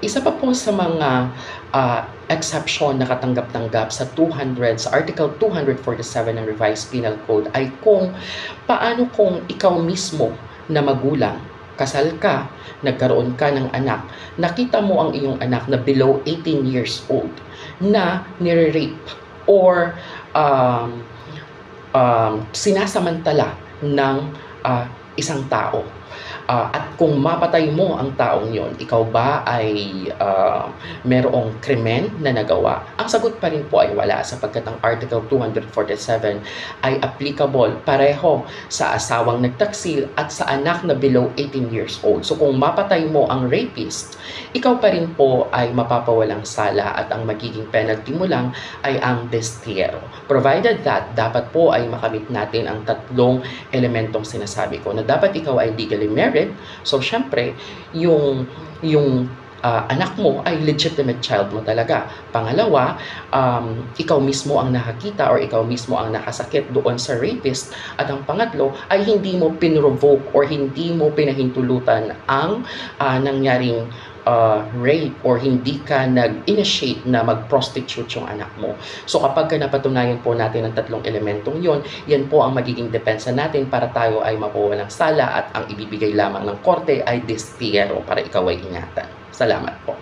Isa pa po sa mga exception na katanggap-tanggap sa Article 247 ng Revised Penal Code ay kung paano kung ikaw mismo na magulang, kasal ka, nagkaroon ka ng anak, nakita mo ang iyong anak na below 18 years old na nire-rape or sinasamantala ng isang tao. At kung mapatay mo ang taong yon, ikaw ba ay merong krimen na nagawa? Ang sagot pa rin po ay wala, sapagkat ang Article 247 ay applicable pareho sa asawang nagtaksil at sa anak na below 18 years old. So kung mapatay mo ang rapist, ikaw pa rin po ay mapapawalang sala at ang magiging penalty mo lang ay ang destierro. Provided that, dapat po ay makamit natin ang tatlong elementong sinasabi ko, na dapat ikaw ay legally married. So syempre, yung anak mo ay legitimate child mo talaga. Pangalawa, ikaw mismo ang nakakita or ikaw mismo ang nakasakit doon sa rapist. At ang pangatlo ay hindi mo pinrovoke or hindi mo pinahintulutan ang nangyaring rape or hindi ka nag-initiate na mag-prostitute yung anak mo. So kapag napatunayan po natin ang tatlong elementong yon, yan po ang magiging depensa natin para tayo ay mapawalang sala, at ang ibibigay lamang ng korte ay destierro para ikaw ay ingatan. Salamat po.